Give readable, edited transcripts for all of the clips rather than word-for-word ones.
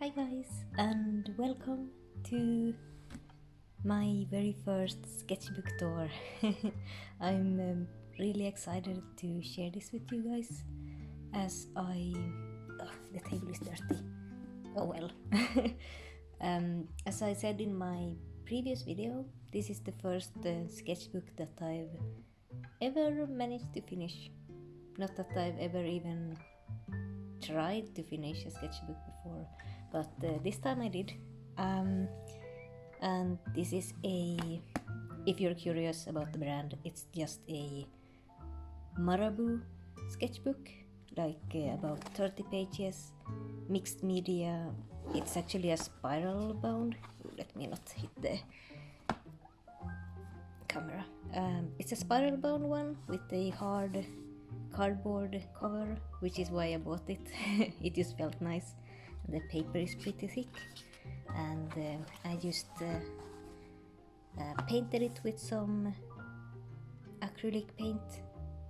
Hi guys, and welcome to my very first sketchbook tour. I'm really excited to share this with you guys as the table is dirty. Oh well. As I said in my previous video, this is the first sketchbook that I've ever managed to finish. Not that I've ever even tried to finish a sketchbook before, but this time I did. And this is if you're curious about the brand, it's just a marabou sketchbook, like about 30 pages, mixed media. It's actually a spiral bound. Let me not hit the camera. It's a spiral bound one with a hard cardboard cover, which is why I bought it. It just felt nice. The paper is pretty thick, and I just painted it with some acrylic paint,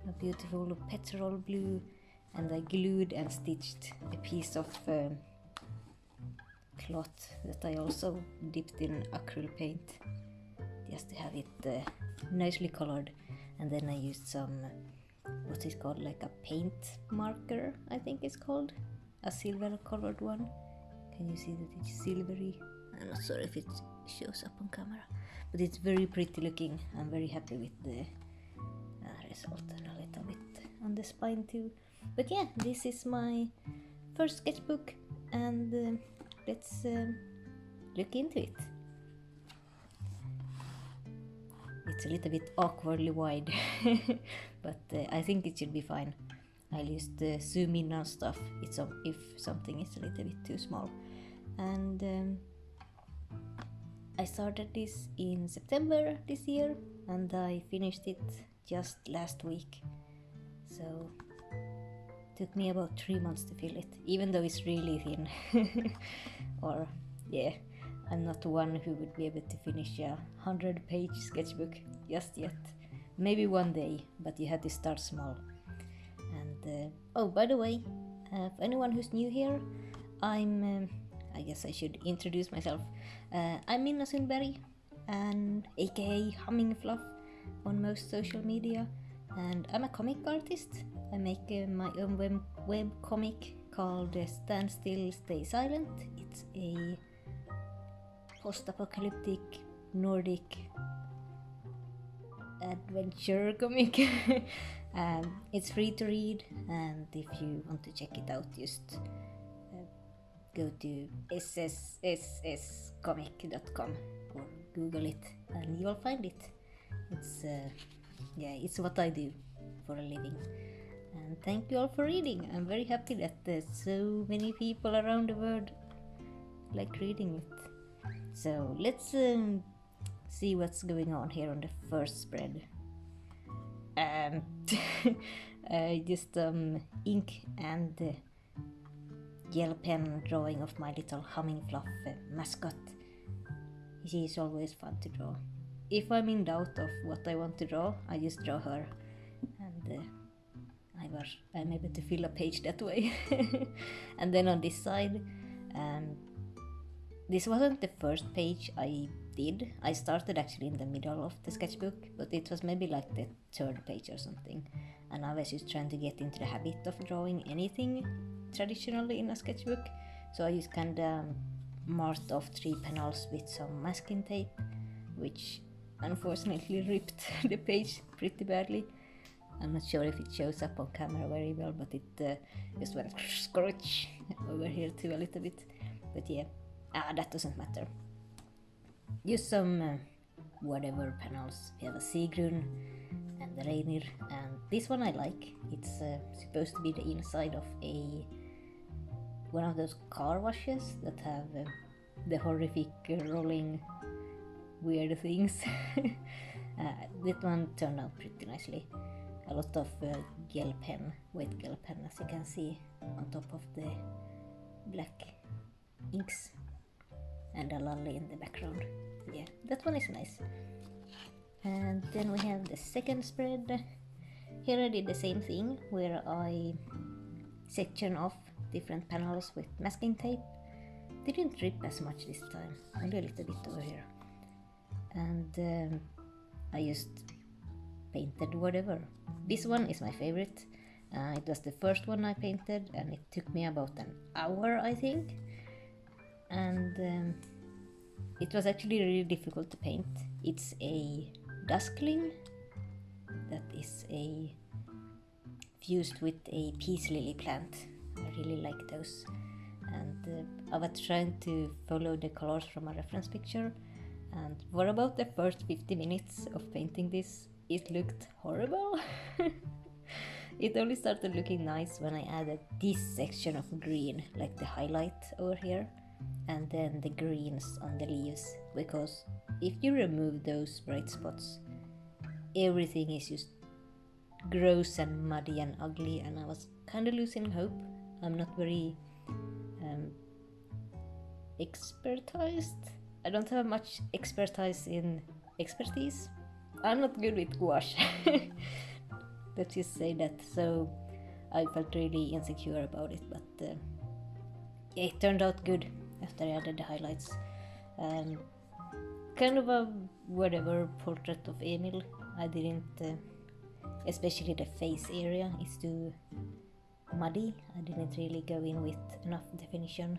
a beautiful petrol blue, and I glued and stitched a piece of cloth that I also dipped in acrylic paint just to have it nicely colored. And then I used some what is called like a paint marker, I think it's called, a silver colored one. Can you see that it's silvery? I'm not sure if it shows up on camera, but it's very pretty looking. I'm very happy with the result, and a little bit on the spine too. But yeah, this is my first sketchbook, and let's look into it. It's a little bit awkwardly wide, but I think it should be fine. I'll just zoom in on stuff if something is a little bit too small. And I started this in September this year, and I finished it just last week. So it took me about 3 months to fill it, even though it's really thin. Or yeah, I'm not one who would be able to finish a 100-page sketchbook just yet. Maybe one day, but you had to start small. And oh, by the way, for anyone who's new here, I guess I should introduce myself. I'm Minna Sundberg, and aka Hummingfluff on most social media, and I'm a comic artist. I make my own webcomic called Stand Still, Stay Silent. It's a post-apocalyptic Nordic adventure comic. It's free to read, and if you want to check it out, just go to sscomic.com or Google it, and you will find it. It's what I do for a living. And thank you all for reading. I'm very happy that there's so many people around the world like reading it. So let's see what's going on here on the first spread. Just ink and gel pen drawing of my little Hummingfluff mascot. She is always fun to draw. If I'm in doubt of what I want to draw, I just draw her, and I'm able to fill a page that way. And then on this side, this wasn't the first page I did. I started actually in the middle of the sketchbook, but it was maybe like the third page or something. And I was just trying to get into the habit of drawing anything traditionally in a sketchbook. So I just kinda marked off 3 panels with some masking tape, which unfortunately ripped the page pretty badly. I'm not sure if it shows up on camera very well, but it just went scratch over here too a little bit. But yeah, that doesn't matter. Use some whatever panels. We have a Sigrun and the Rainir, and this one I like. It's supposed to be the inside of one of those car washes that have the horrific rolling weird things. That one turned out pretty nicely. A lot of gel pen, white gel pen, as you can see on top of the black inks, and a lolly in the background. Yeah, that one is nice. And then we have the second spread. Here I did the same thing, where I section off different panels with masking tape, didn't rip as much this time, only a little bit over here. And I just painted whatever. This one is my favorite. It was the first one I painted, and it took me about an hour, I think. And it was actually really difficult to paint. It's a duskling that is fused with a peace lily plant. I really like those. And I was trying to follow the colors from a reference picture, and for about the first 50 minutes of painting this, it looked horrible. It only started looking nice when I added this section of green, like the highlight over here, and then the greens on the leaves, because if you remove those bright spots, everything is just gross and muddy and ugly, and I was kind of losing hope. I'm not very expertised. I don't have much expertise. I'm not good with gouache. Let's just say that. So I felt really insecure about it, but yeah, it turned out good after I added the highlights. Kind of a whatever portrait of Emil. I didn't, especially the face area is too muddy. I didn't really go in with enough definition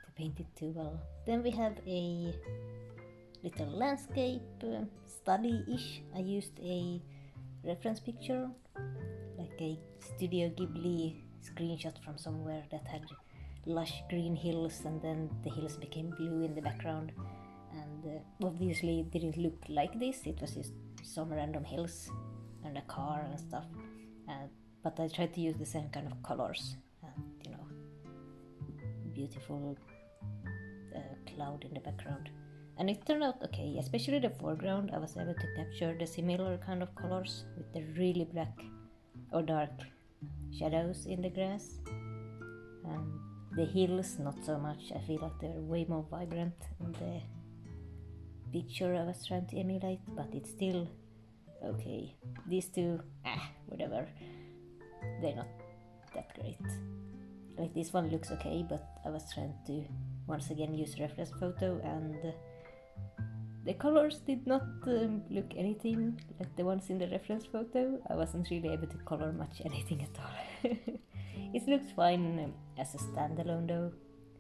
to paint it too well. Then we have a little landscape study-ish. I used a reference picture, like a Studio Ghibli screenshot from somewhere that had lush green hills, and then the hills became blue in the background, and obviously it didn't look like this. It was just some random hills and a car and stuff, but I tried to use the same kind of colors, and beautiful cloud in the background, and it turned out okay. Especially the foreground, I was able to capture the similar kind of colors with the really black or dark shadows in the grass. The hills, not so much. I feel like they're way more vibrant in the picture I was trying to emulate, but it's still okay. These two, whatever, they're not that great. Like this one looks okay, but I was trying to once again use reference photo, and the colors did not look anything like the ones in the reference photo. I wasn't really able to color much anything at all. It looks fine as a standalone though,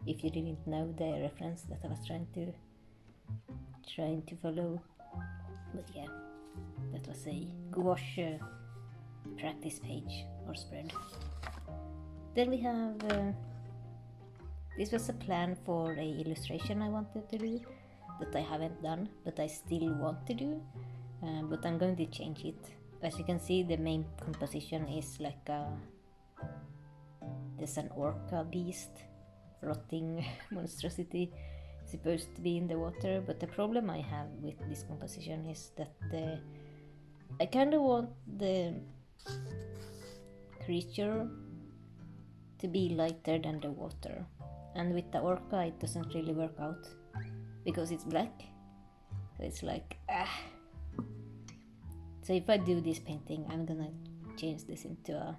if you didn't know the reference that I was trying to follow. But yeah, that was a gouache practice page or spread. Then we have, this was a plan for a illustration I wanted to do that I haven't done, but I still want to do, but I'm going to change it. As you can see, the main composition is like there's an orca beast, rotting monstrosity, supposed to be in the water, but the problem I have with this composition is that I kind of want the creature to be lighter than the water, and with the orca it doesn't really work out because it's black, so it's like So if I do this painting, I'm gonna change this into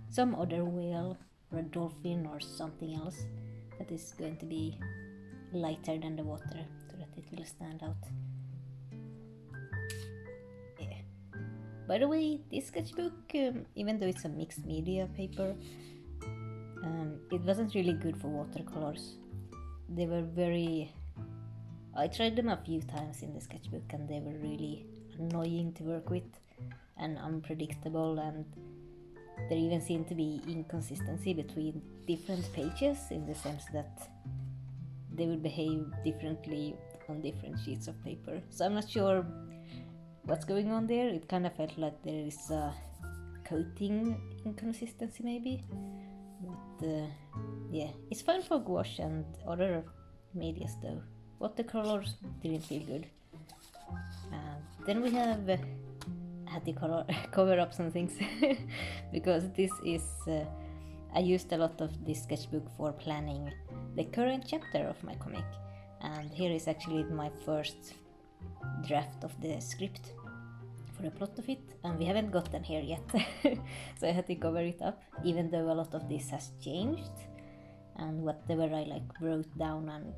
some other whale or a dolphin or something else that is going to be lighter than the water, so that it will stand out. Yeah. By the way, this sketchbook, even though it's a mixed media paper, it wasn't really good for watercolors. They were I tried them a few times in the sketchbook, and they were really annoying to work with and unpredictable, and there even seemed to be inconsistency between different pages, in the sense that they would behave differently on different sheets of paper. So I'm not sure what's going on there. It kind of felt like there is a coating inconsistency maybe, but yeah, it's fine for gouache and other medias though. Watercolors didn't feel good. Then we have I had to cover up some things because this is I used a lot of this sketchbook for planning the current chapter of my comic, and here is actually my first draft of the script for the plot of it, and we haven't gotten here yet. So I had to cover it up, even though a lot of this has changed. and whatever I like wrote down on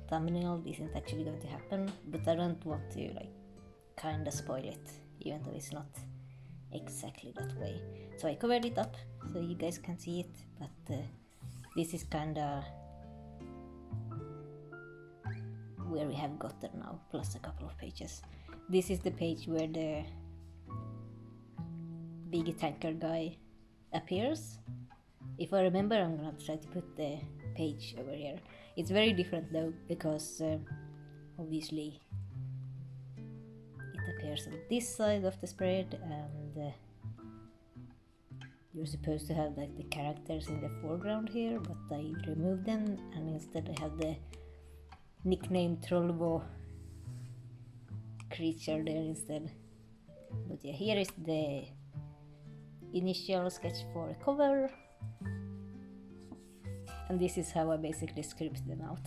thumbnail isn't actually going to happen, but I don't want to like kinda spoil it, even though it's not exactly that way. So I covered it up so you guys can see it, but this is kinda where we have gotten now, plus a couple of pages. This is the page where the big tanker guy appears. If I remember, I'm gonna try to put the page over here. It's very different though, because obviously it appears on this side of the spread, and you're supposed to have like the characters in the foreground here, but I removed them, and instead I have the nickname Trollvo creature there instead. But yeah, here is the initial sketch for a cover, and this is how I basically script them out.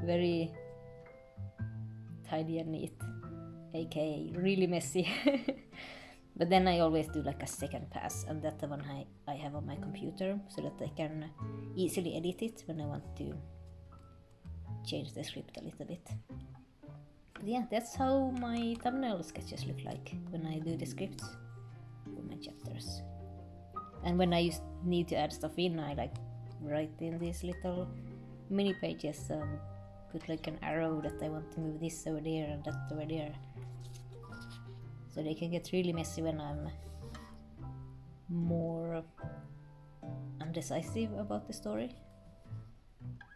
Very tidy and neat, aka really messy. But then I always do like a second pass, and that one I have on my computer so that I can easily edit it when I want to change the script a little bit. But yeah, that's how my thumbnail sketches look like when I do the scripts for my chapters. And when I need to add stuff in, I like write in these little mini pages and put like an arrow that I want to move this over there and that over there, so they can get really messy when I'm more undecisive about the story.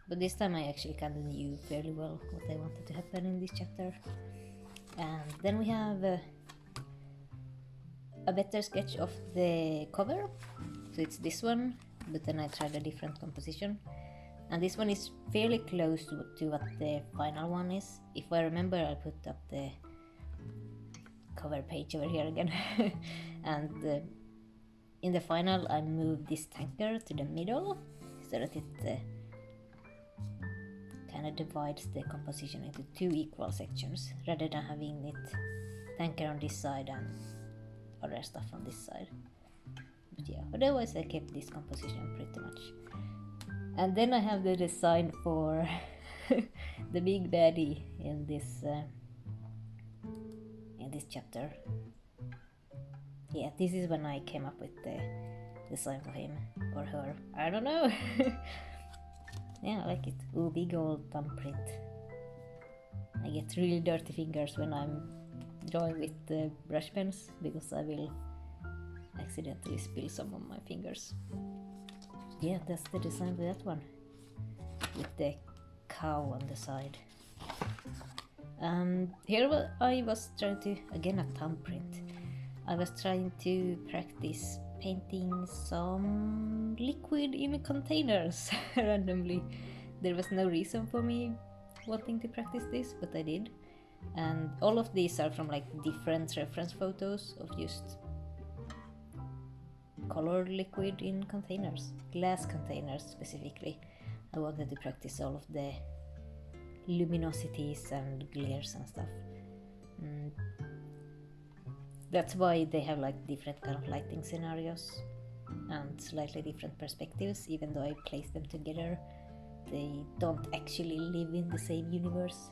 But this time I actually kind of knew fairly well what I wanted to happen in this chapter. And then we have a better sketch of the cover. So it's this one, but then I tried a different composition. And this one is fairly close to what the final one is. If I remember, I'll put up the cover page over here again. And in the final I moved this tanker to the middle so that it kind of divides the composition into two equal sections, rather than having it tanker on this side and other stuff on this side. But yeah, otherwise I kept this composition pretty much. And then I have the design for the big baddie in this chapter. Yeah, this is when I came up with the design for him or her. I don't know. Yeah, I like it. Ooh, big old thumbprint. I get really dirty fingers when I'm drawing with the brush pens, because I will accidentally spill some on my fingers. Yeah, that's the design for that one, with the cow on the side. Here I was trying to, again a thumbprint, I was trying to practice painting some liquid in containers randomly. There was no reason for me wanting to practice this, but I did. And all of these are from like different reference photos of just colored liquid in containers, glass containers specifically. I wanted to practice all of the luminosities and glares and stuff. That's why they have like different kind of lighting scenarios and slightly different perspectives. Even though I place them together, they don't actually live in the same universe.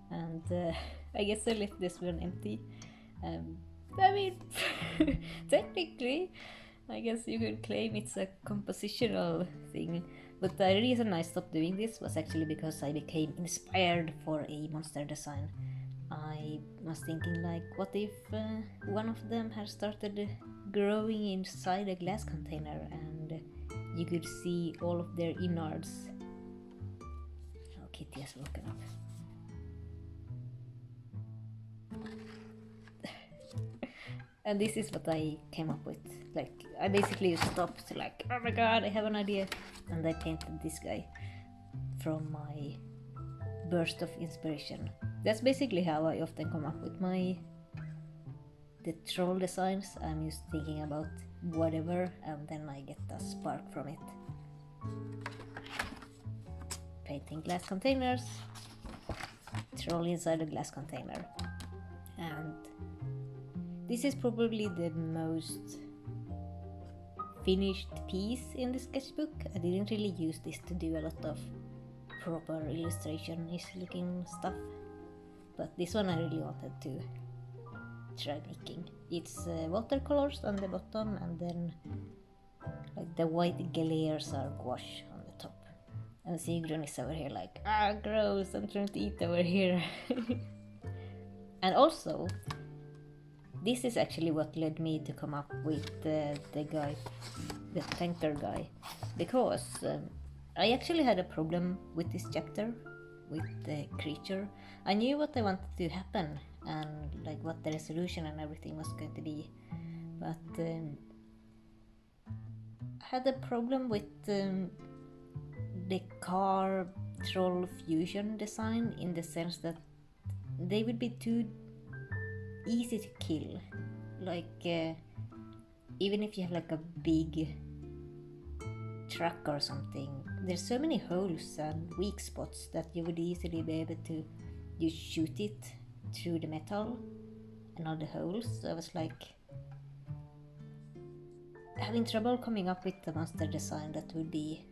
And I guess I left this one empty. I mean, technically, I guess you could claim it's a compositional thing. But the reason I stopped doing this was actually because I became inspired for a monster design. I was thinking like, what if one of them had started growing inside a glass container and you could see all of their innards. Oh, Kitty has woken up. And this is what I came up with. Like, I basically stopped like, oh my god, I have an idea. And I painted this guy from my burst of inspiration. That's basically how I often come up with the troll designs. I'm just thinking about whatever, and then I get a spark from it. Painting glass containers, troll inside a glass container. And this is probably the most finished piece in the sketchbook. I didn't really use this to do a lot of proper illustration-ish looking stuff, but this one I really wanted to try making. It's watercolors on the bottom, and then like the white layers are gouache on the top. And Sigrun is over here like, ah, gross, I'm trying to eat over here. And also, this is actually what led me to come up with the guy, the tanker guy, because I actually had a problem with this chapter, with the creature. I knew what I wanted to happen and like what the resolution and everything was going to be, but I had a problem with the car troll fusion design, in the sense that they would be too easy to kill. Like even if you have like a big truck or something, there's so many holes and weak spots that you would easily be able to just shoot it through the metal and all the holes. So I was like having trouble coming up with a monster design that would be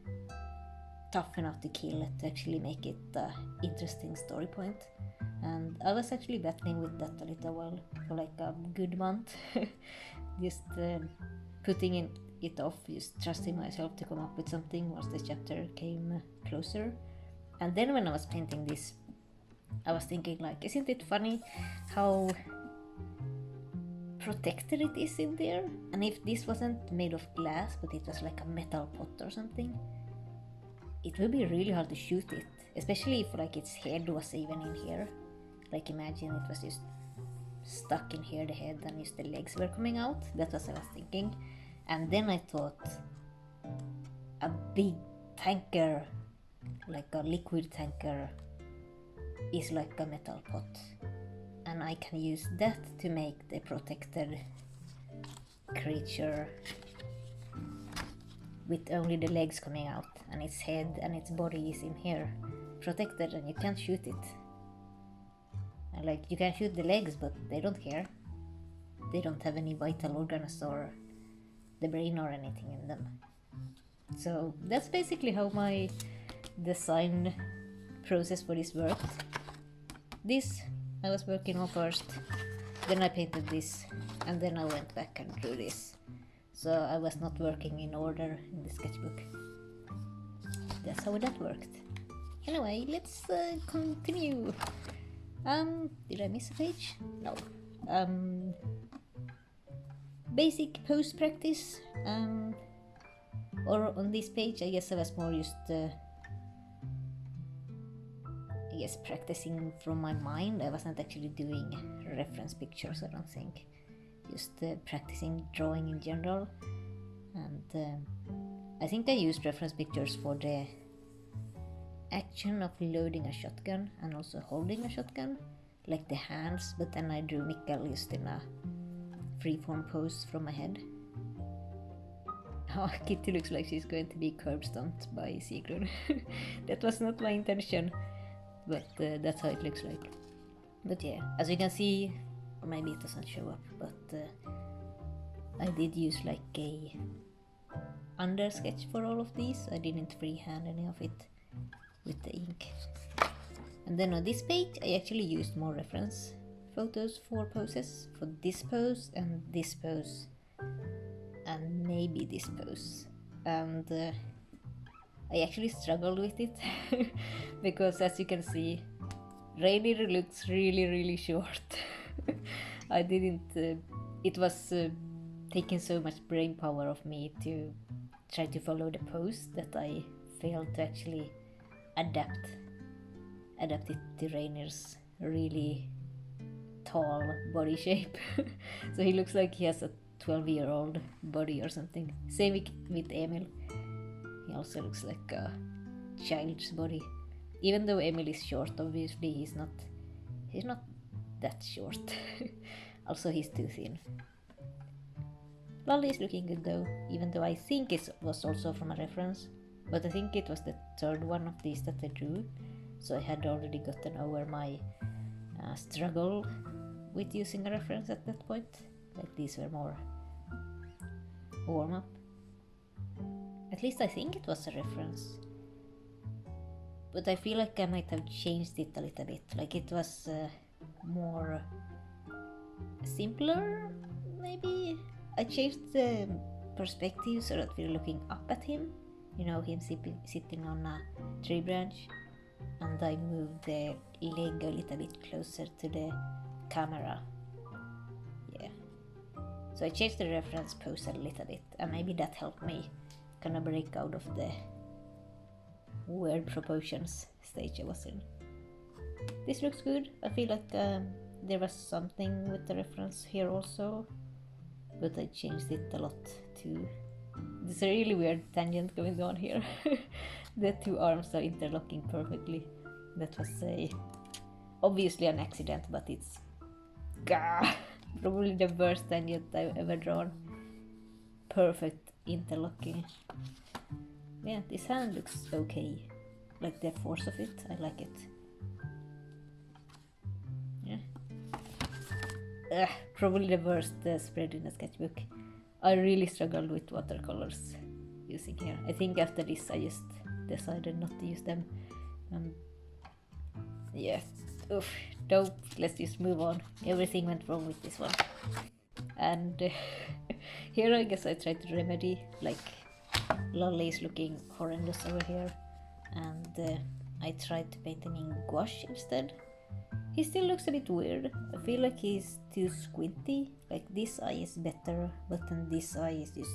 tough enough to kill, to actually make it an interesting story point. And I was actually battling with that a little while, for like a good month. Just putting it off, just trusting myself to come up with something once the chapter came closer. And then when I was painting this, I was thinking like, isn't it funny how protected it is in there? And if this wasn't made of glass, but it was like a metal pot or something, it would be really hard to shoot it, especially if like its head was even in here. Like imagine it was just stuck in here, the head, and just the legs were coming out. That was what I was thinking. And then I thought a big tanker, like a liquid tanker, is like a metal pot, and I can use that to make the protected creature with only the legs coming out, and its head and its body is in here protected, and you can't shoot it. And like you can shoot the legs, but they don't care. They don't have any vital organs or the brain or anything in them. So that's basically how my design process for this worked. This I was working on first, then I painted this, and then I went back and drew this. So I was not working in order in the sketchbook. That's how that worked. Anyway, let's continue. Did I miss a page? No. Basic pose practice. Or on this page, I guess I was more just practicing from my mind. I wasn't actually doing reference pictures, I don't think. Just practicing drawing in general. And I think I used reference pictures for the action of loading a shotgun and also holding a shotgun, like the hands, but then I drew Mikkel just in a freeform pose from my head. Oh, Kitty looks like she's going to be curb stomped by Sigrun. That was not my intention, but that's how it looks like. But yeah, as you can see, or maybe it doesn't show up, but I did use like a under sketch for all of these. I didn't freehand any of it with the ink. And then on this page I actually used more reference photos for poses, for this pose and this pose and maybe this pose. And I actually struggled with it because as you can see, Rainier looks really short. I didn't, it was taking so much brain power of me to try to follow the pose that I failed to actually adapt it to Rainier's really tall body shape. So he looks like he has a 12-year-old body or something. Same with Emil. He also looks like a child's body. Even though Emil is short, obviously he's not that short. Also he's too thin. Lolly is looking good though, even though I think it was also from a reference. But I think it was the third one of these that I drew, so I had already gotten over my struggle with using a reference at that point. Like these were more warm-up. At least I think it was a reference. But I feel like I might have changed it a little bit. Like it was more simpler, maybe. I changed the perspective so that we're looking up at him. You know, him sitting on a tree branch. And I moved the leg a little bit closer to the camera. Yeah. So I changed the reference pose a little bit, and maybe that helped me kind of break out of the weird proportions stage I was in. This looks good. I feel like there was something with the reference here also, but I changed it a lot too. There's a really weird tangent going on here. The two arms are interlocking perfectly. That was obviously an accident, but it's probably the worst tangent I've ever drawn. Perfect interlocking. Yeah, this hand looks okay. Like the force of it, I like it. Yeah. Probably the worst spread in a sketchbook. I really struggled with watercolors using here. I think after this I just decided not to use them. Yeah, oof, dope. Let's just move on. Everything went wrong with this one. And here I guess I tried to remedy, like Lolly is looking horrendous over here, and I tried to paint him in gouache instead. He still looks a bit weird. I feel like he's too squinty. Like this eye is better, but then this eye is just...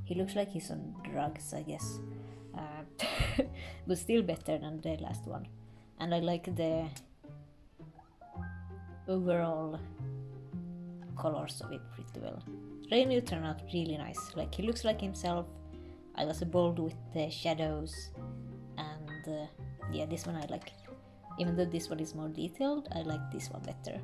He looks like he's on drugs, I guess. But still better than the last one. And I like the overall colors of it pretty well. Rainu turned out really nice. Like he looks like himself. I was bold with the shadows, and yeah, this one I like. Even though this one is more detailed, I like this one better.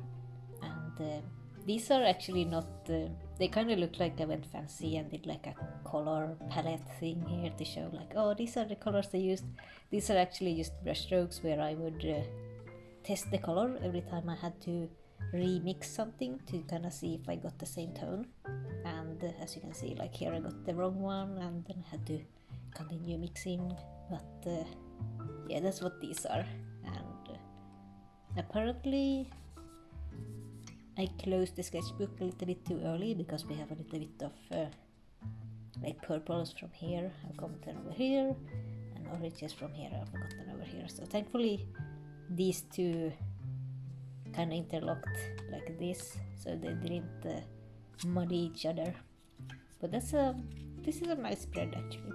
And these are actually not... they kind of look like I went fancy and did like a color palette thing here to show like, oh, these are the colors I used. These are actually just brush strokes where I would test the color every time I had to remix something to kind of see if I got the same tone. And as you can see, like here I got the wrong one and then I had to continue mixing. But yeah, that's what these are. And apparently I closed the sketchbook a little bit too early because we have a little bit of like purples from here I've gotten over here, and oranges from here I've gotten over here. So thankfully these two kind of interlocked like this, so they didn't muddy each other. But this is a nice spread actually.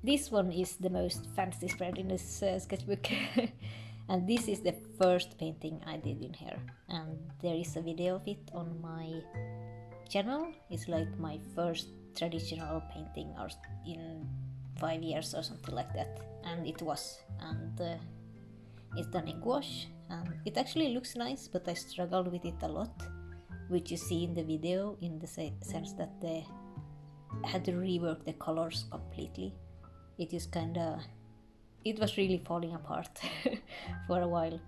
This one is the most fancy spread in this sketchbook. And this is the first painting I did in here, and there is a video of it on my channel. It's like my first traditional painting or in 5 years or something like that, and it was, and it's done in gouache, and it actually looks nice, but I struggled with it a lot, which you see in the video, in the sense that they had to rework the colors completely. It just kinda... It was really falling apart for a while,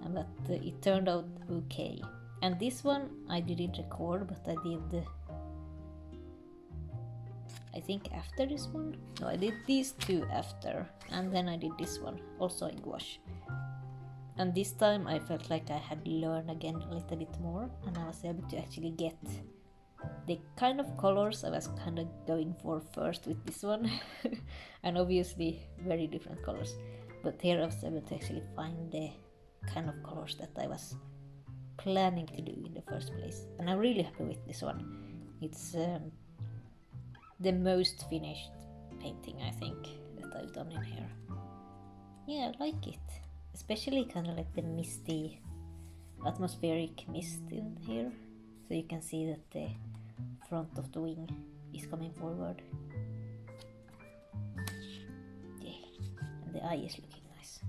but it turned out okay. And this one I didn't record, but I did, I think after this one? No, I did these two after, and then I did this one, also in gouache. And this time I felt like I had learned again a little bit more, and I was able to actually get the kind of colors I was kind of going for first with this one. And obviously very different colors, but here I was able to actually find the kind of colors that I was planning to do in the first place, and I'm really happy with this one. It's the most finished painting I think that I've done in here. Yeah, I like it, especially kind of like the misty atmospheric mist in here, so you can see that the front of the wing is coming forward. Yeah, and the eye is looking nice.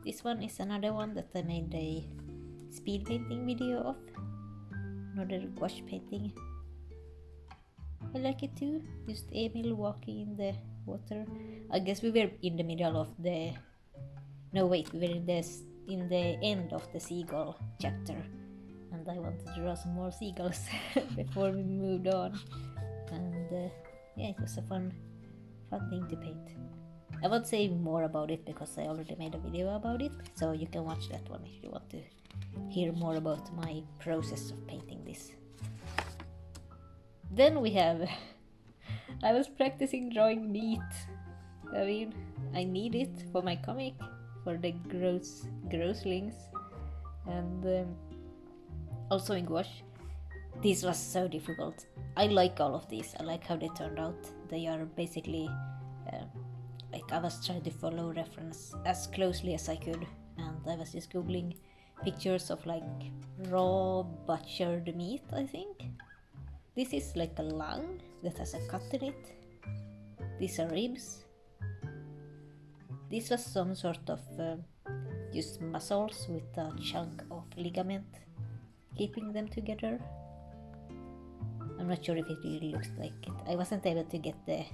This one is another one that I made a speed painting video of, another gouache painting. I like it too, just Emil walking in the water. I guess we were in the middle of the... No wait, we were in the in the end of the seagull chapter, and I wanted to draw some more seagulls before we moved on. And yeah, it was a fun thing to paint. I won't say more about it because I already made a video about it, so you can watch that one if you want to hear more about my process of painting this. Then we have I was practicing drawing meat. I mean, I need it for my comic, for the grosslings, and also in gouache. This was so difficult. I like all of these. I like how they turned out. They are basically like I was trying to follow reference as closely as I could, and I was just googling pictures of like raw butchered meat, I think. This is like a lung that has a cut in it. These are ribs. This was some sort of just muscles with a chunk of ligament keeping them together. I'm not sure if it really looks like it. I wasn't able to get the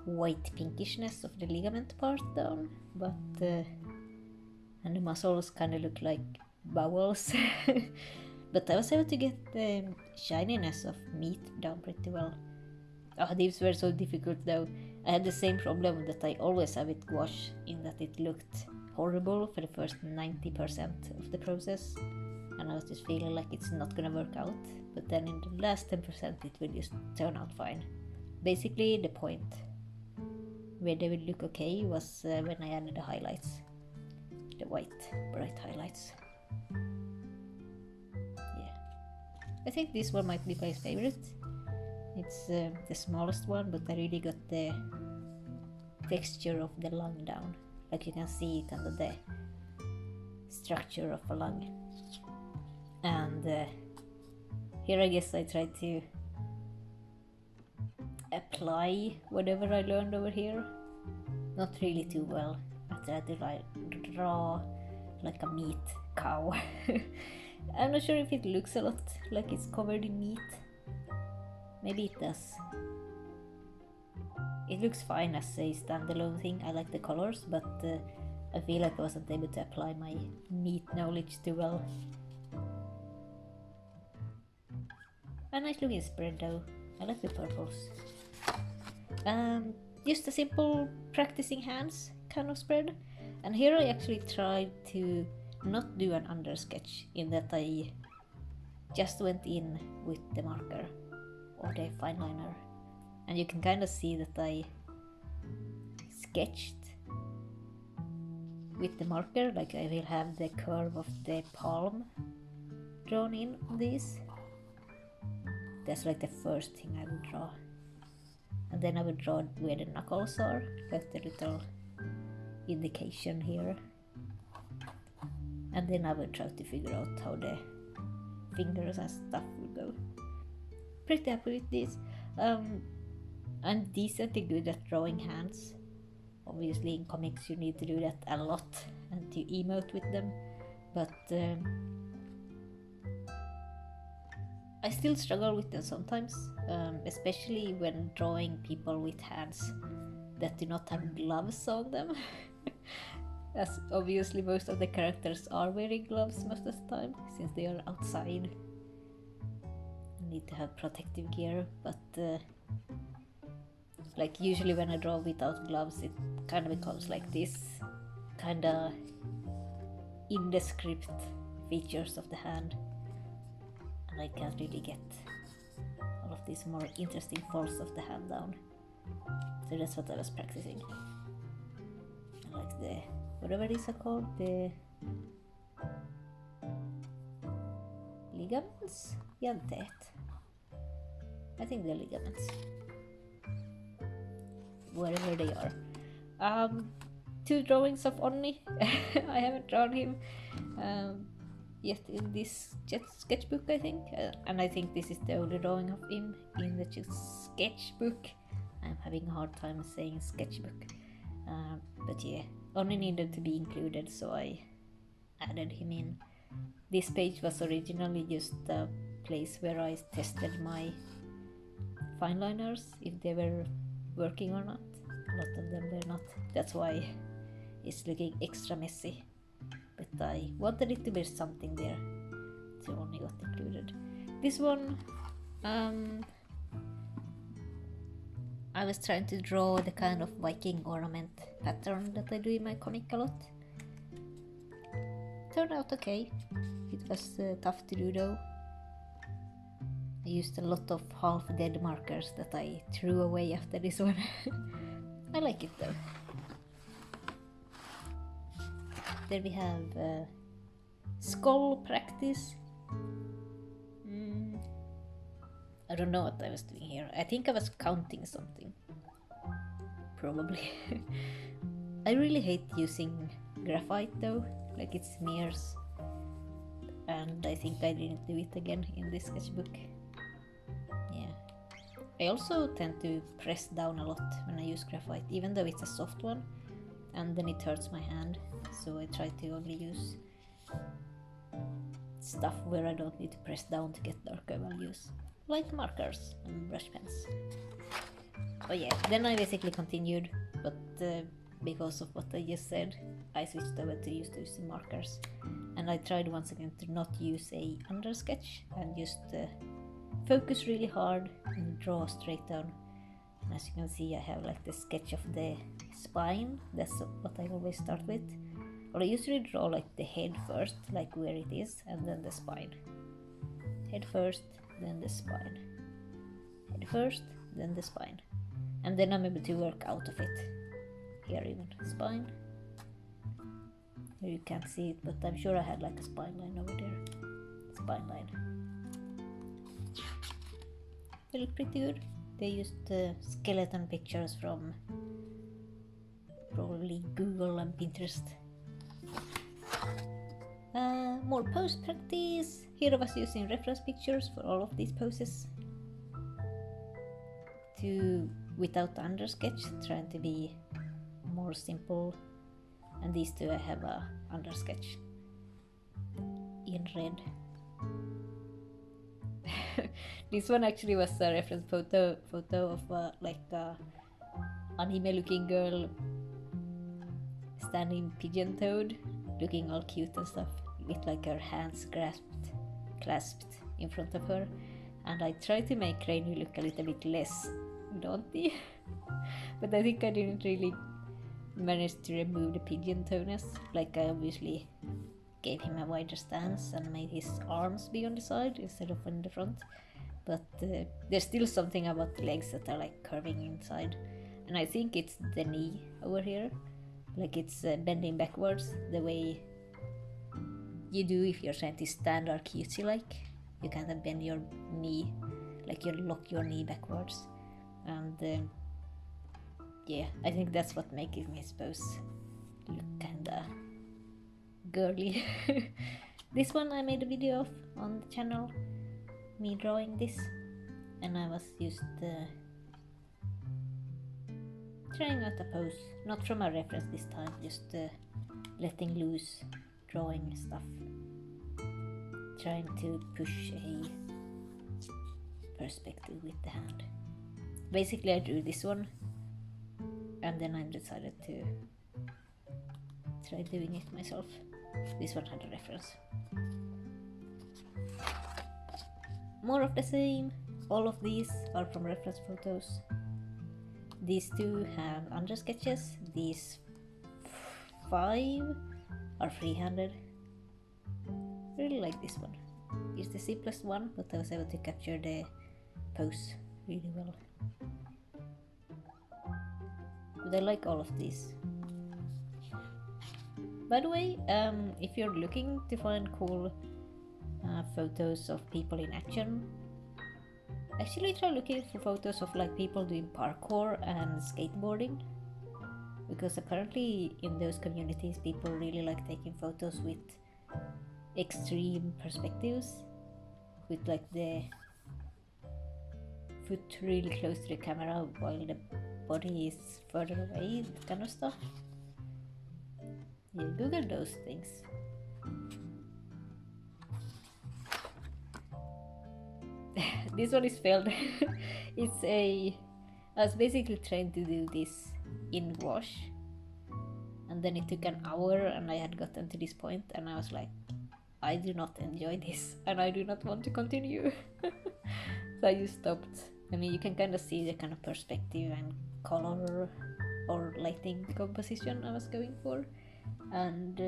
white pinkishness of the ligament part down, but and the muscles kind of look like bowels. But I was able to get the shininess of meat down pretty well. Oh, these were so difficult though. I had the same problem that I always have with gouache, in that it looked horrible for the first 90% of the process, and I was just feeling like it's not gonna work out, but then in the last 10% it will just turn out fine. Basically the point where they would look okay was when I added the highlights, the white bright highlights. Yeah, I think this one might be my favorite. It's the smallest one, but I really got the texture of the lung down. Like you can see it under the structure of a lung. And here I guess I tried to apply whatever I learned over here. Not really too well. I tried to like draw like a meat cow. I'm not sure if it looks a lot like it's covered in meat. Maybe it does. It looks fine as a standalone thing. I like the colors, but I feel like I wasn't able to apply my meat knowledge too well. A nice looking spread though. I like the purples. Just a simple practicing hands kind of spread. And here I actually tried to not do an undersketch, in that I just went in with the marker or the fine liner, and you can kind of see that I sketched with the marker, like I will have the curve of the palm drawn in on these. That's like the first thing I would draw, and then I would draw where the knuckles are, like the little indication here, and then I would try to figure out how the fingers and stuff would go. Pretty happy with this. I'm decently good at drawing hands. Obviously in comics you need to do that a lot and to emote with them, but I still struggle with them sometimes, especially when drawing people with hands that do not have gloves on them. As obviously most of the characters are wearing gloves most of the time, since they are outside. Need to have protective gear, but like usually when I draw without gloves it kind of becomes like this, kind of indescript features of the hand, and I can't really get all of these more interesting folds of the hand down. So that's what I was practicing. I like the whatever these are called, the ligaments? Jänteet. I think they're ligaments. Whatever they are. 2 drawings of Onni. I haven't drawn him yet in this sketchbook, I think. And I think this is the only drawing of him in the sketchbook. I'm having a hard time saying sketchbook. But yeah, Onni needed to be included, so I added him in. This page was originally just a place where I tested my fine liners, if they were working or not. A lot of them were not. That's why it's looking extra messy. I wanted it to be something there, so only got included. This one, I was trying to draw the kind of Viking ornament pattern that I do in my comic a lot. Turned out okay. It was tough to do though. I used a lot of half-dead markers that I threw away after this one. I like it though. Then we have skull practice. I don't know what I was doing here. I think I was counting something. Probably. I really hate using graphite though, like it smears. And I think I didn't do it again in this sketchbook. Yeah. I also tend to press down a lot when I use graphite, even though it's a soft one, and then it hurts my hand. So I try to only use stuff where I don't need to press down to get darker values, like markers and brush pens. Oh yeah, then I basically continued, but because of what I just said, I switched over to use those markers. And I tried once again to not use a undersketch and just focus really hard and draw straight down. And as you can see, I have like the sketch of the spine. That's what I always start with. Or I usually draw like the head first, like where it is, and then the spine. Head first, then the spine. Head first, then the spine. And then I'm able to work out of it. Here even, spine. Here you can't see it, but I'm sure I had like a spine line over there. Spine line. They look pretty good. They used skeleton pictures from probably Google and Pinterest. More pose practice. Here I was using reference pictures for all of these poses. Without the undersketch, trying to be more simple. And these two I have a undersketch in red. This one actually was a reference photo of like a anime looking girl standing pigeon-toed, looking all cute and stuff, with like her hands clasped in front of her. And I tried to make Rainy look a little bit less daunty, but I think I didn't really manage to remove the pigeon-toedness. Like I obviously gave him a wider stance and made his arms be on the side instead of in the front. But there's still something about the legs that are like curving inside. And I think it's the knee over here. Like it's bending backwards the way you do if you're trying to stand or cutesy like. You kind of bend your knee, like you lock your knee backwards. And yeah, I think that's what makes me, I suppose, look kinda girly. This one I made a video of on the channel, me drawing this, and I was just trying out a pose, not from a reference this time, just letting loose, drawing stuff, trying to push a perspective with the hand. Basically I drew this one, and then I decided to try doing it myself. This one had a reference. More of the same. All of these are from reference photos. These two have undersketches. These 5 are free-handed. Really like this one. It's the simplest one, but I was able to capture the pose really well. But I like all of these. By the way, if you're looking to find cool photos of people in action, actually try looking for photos of like people doing parkour and skateboarding, because apparently in those communities people really like taking photos with extreme perspectives, with like the foot really close to the camera while the body is further away, that kind of stuff. Yeah, Google those things. This one is failed. I was basically trying to do this in gouache, and then it took an hour and I had gotten to this point and I was like, I do not enjoy this and I do not want to continue. So I just stopped. I mean, you can kind of see the kind of perspective and color or lighting composition I was going for, and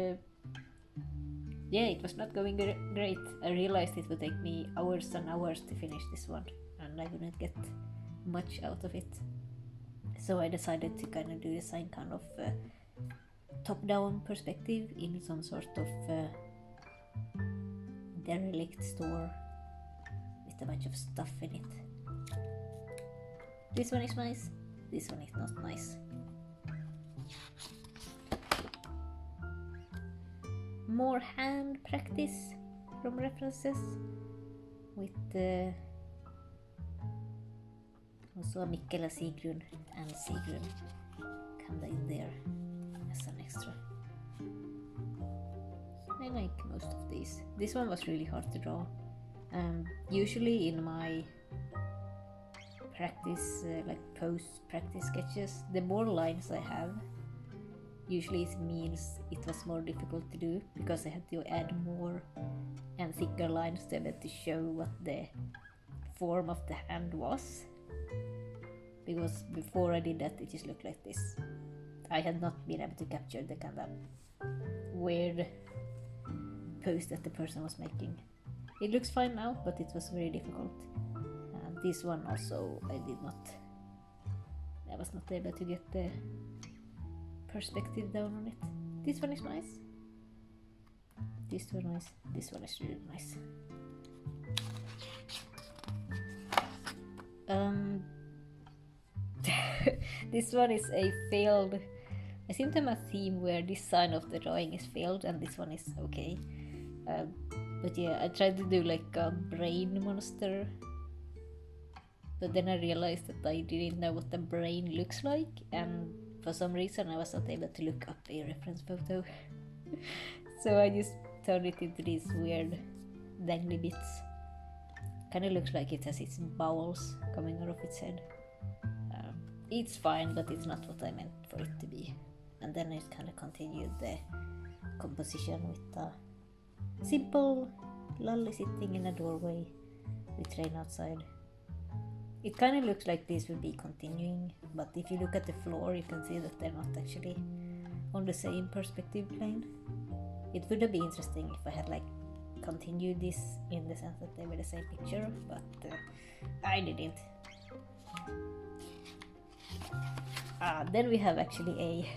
yeah, it was not going great. I realized it would take me hours and hours to finish this one and I wouldn't get much out of it. So I decided to kind of do the same kind of top-down perspective in some sort of derelict store with a bunch of stuff in it. This one is nice, this one is not nice. More hand practice from references with also Mikkela Sigrun and Sigrun kinda in there as an extra. I like most of these. This one was really hard to draw. Usually in my practice, like post-practice sketches, the more lines I have, usually it means it was more difficult to do because I had to add more and thicker lines to be able to show what the form of the hand was. Because before I did that, it just looked like this. I had not been able to capture the kind of weird pose that the person was making. It looks fine now, but it was very difficult. And this one also, I was not able to get the perspective down on it. This one is nice. This one is nice. This one is really nice. This one is a failed. I seem to have a theme where this side of the drawing is failed and this one is okay. But yeah, I tried to do like a brain monster, but then I realized that I didn't know what the brain looks like, and for some reason I was not able to look up a reference photo. So I just turned it into these weird dangly bits. Kinda looks like it has its bowels coming out of its head. It's fine, but it's not what I meant for it to be. And then I kind of continued the composition with a simple Lolly sitting in a doorway with rain outside. It kind of looks like this will be continuing, but if you look at the floor you can see that they're not actually on the same perspective plane. It would have been interesting if I had like continued this in the sense that they were the same picture, but I didn't. Then we have actually a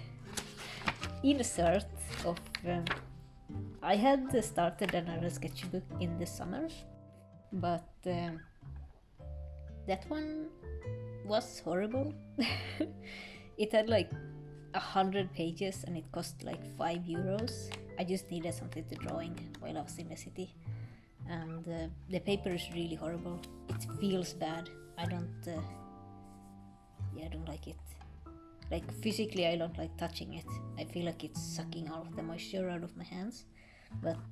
insert of I had started another sketchbook in the summer, but that one was horrible. It had like 100 pages and it cost like €5. I just needed something to draw in while I was in the city, and the paper is really horrible. It feels bad. I don't like it. Like physically I don't like touching it. I feel like it's sucking all of the moisture out of my hands. But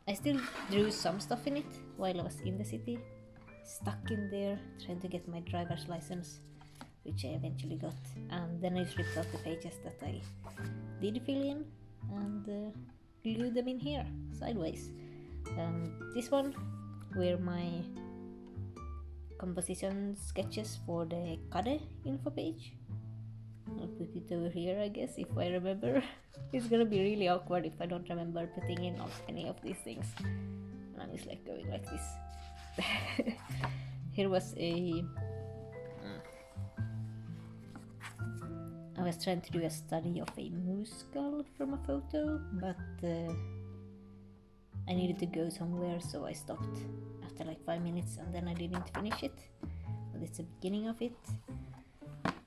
I still drew some stuff in it while I was in the city. Stuck in there trying to get my driver's license, which I eventually got. And then I stripped out the pages that I did fill in and glued them in here, sideways. This one were my composition sketches for the Kade info page. I'll put it over here, I guess, if I remember. It's gonna be really awkward if I don't remember putting in any of these things. And I'm just like going like this. Here was I was trying to do a study of a moose skull from a photo, but I needed to go somewhere, so I stopped after like 5 minutes and then I didn't finish it. But it's the beginning of it.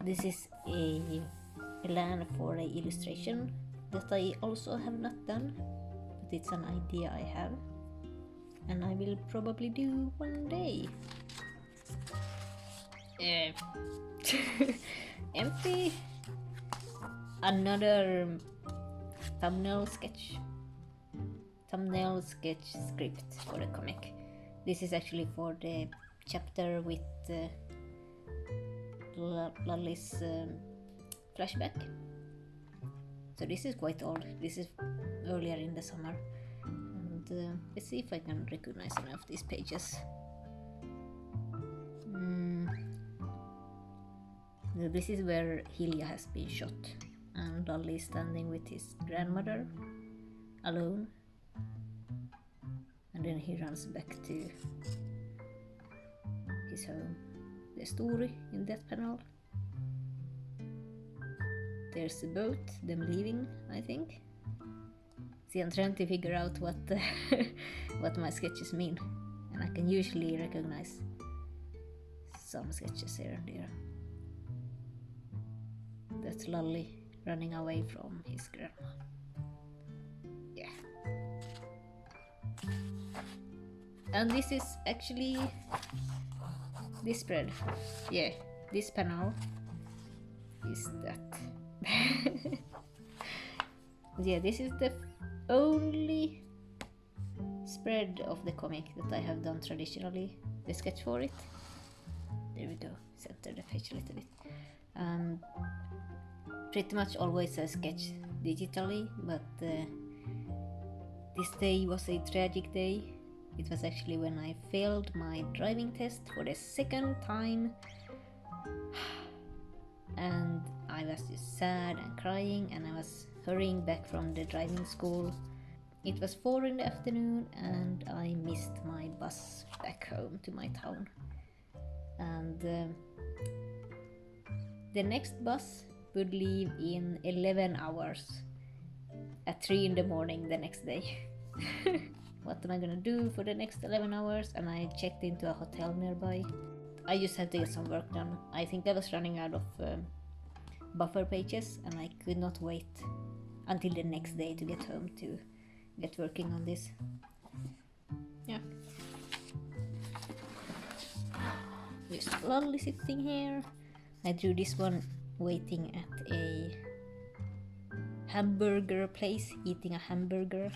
This is a plan for an illustration that I also have not done, but it's an idea I have and I will probably do one day. Empty. Another thumbnail sketch script for a comic. This is actually for the chapter with Lolly's flashback. So this is quite old. This is earlier in the summer. And let's see if I can recognize any of these pages. So this is where Hilja has been shot, and Dolly is standing with his grandmother alone, and then he runs back to his home. The story in that panel. There's a boat, them leaving, I think. See, I'm trying to figure out what what my sketches mean, and I can usually recognize some sketches here and there. That's Lolly running away from his grandma. Yeah. And this is actually this spread. Yeah, this panel is that. Yeah, this is the only spread of the comic that I have done traditionally, the sketch for it. There we go, center the page a little bit. Pretty much always a sketch digitally, but this day was a tragic day. It was actually when I failed my driving test for the second time, and I was just sad and crying, and I was hurrying back from the driving school. It was 4 in the afternoon and I missed my bus back home to my town. And the next bus would leave in 11 hours at 3 in the morning the next day. What am I gonna do for the next 11 hours? And I checked into a hotel nearby. I just had to get some work done. I think I was running out of buffer pages, and I could not wait until the next day to get home to get working on this. Yeah. Just Lolly sitting here. I drew this one waiting at a hamburger place, eating a hamburger.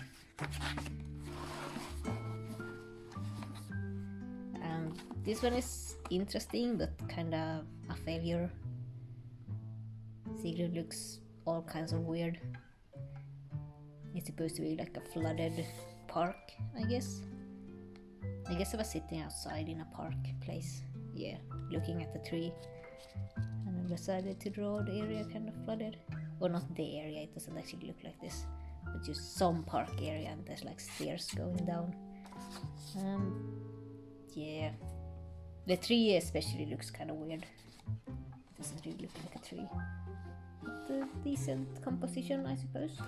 This one is interesting, but kinda a failure. Sigrid looks all kinds of weird. It's supposed to be like a flooded park, I guess. I guess I was sitting outside in a park place, yeah, looking at the tree, and I decided to draw the area kind of flooded. Or not the area, it doesn't actually look like this, but just some park area, and there's like stairs going down. Yeah. The tree especially looks kind of weird. It doesn't really look like a tree. But a decent composition, I suppose.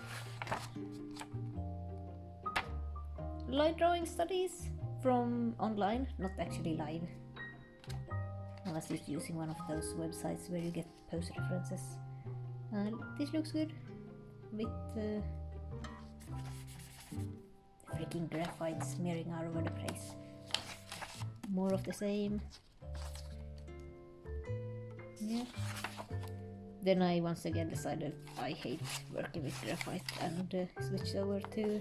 Live drawing studies from online, not actually live. I was just using one of those websites where you get post references. This looks good. With freaking graphite smearing all over the place. More of the same. Yeah. Then I once again decided I hate working with graphite and switched over to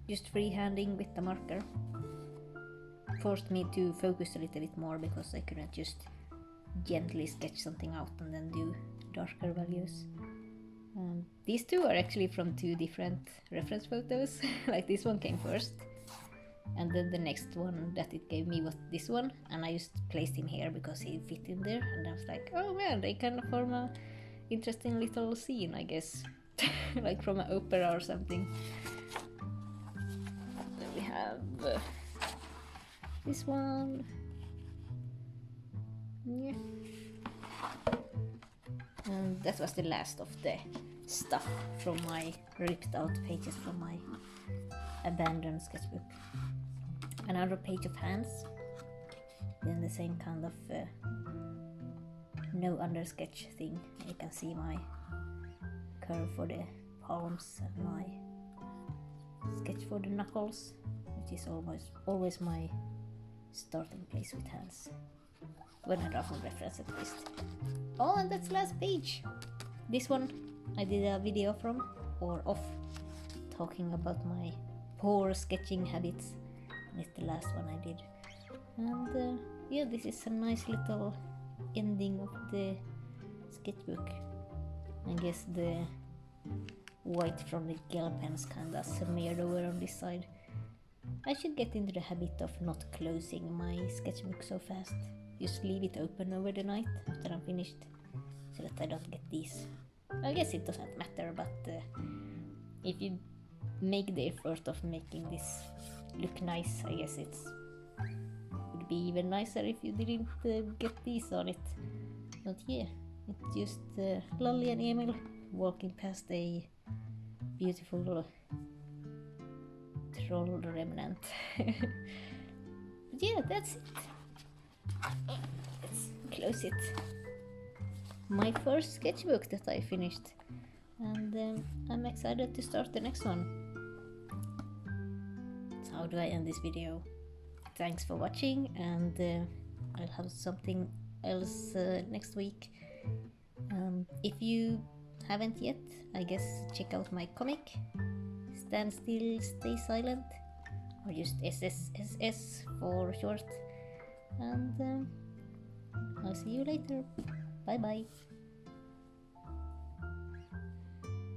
just freehanding with the marker. Forced me to focus a little bit more because I couldn't just gently sketch something out and then do darker values. These two are actually from 2 different reference photos. Like this one came first, and then the next one that it gave me was this one, and I just placed him here because he fit in there, and I was like, oh man, they kind of form a interesting little scene, I guess. Like from an opera or something. Then we have this one. Yeah. And that was the last of the stuff from my ripped out pages from my abandoned sketchbook. Another page of hands. Then the same kind of no under sketch thing. You can see my curve for the palms and my sketch for the knuckles, which is always my starting place with hands. When I draw from reference at least. Oh, and that's the last page. This one I did a video from, or of, talking about my poor sketching habits. And it's the last one I did. And yeah, this is a nice little ending of the sketchbook. I guess the white from the gel pens kinda smeared over on this side. I should get into the habit of not closing my sketchbook so fast. Just leave it open over the night after I'm finished, so that I don't get these. I guess it doesn't matter, but if you make the effort of making this look nice, I guess it would be even nicer if you didn't get these on it. But yeah, it's just Lolly and Emil walking past a beautiful troll remnant. But yeah, that's it. Let's close it. My first sketchbook that I finished, and I'm excited to start the next one. So how do I end this video? Thanks for watching, and I'll have something else next week. If you haven't yet, I guess check out my comic, Stand Still, Stay Silent, or just SSSS for short. And I'll see you later. Bye bye.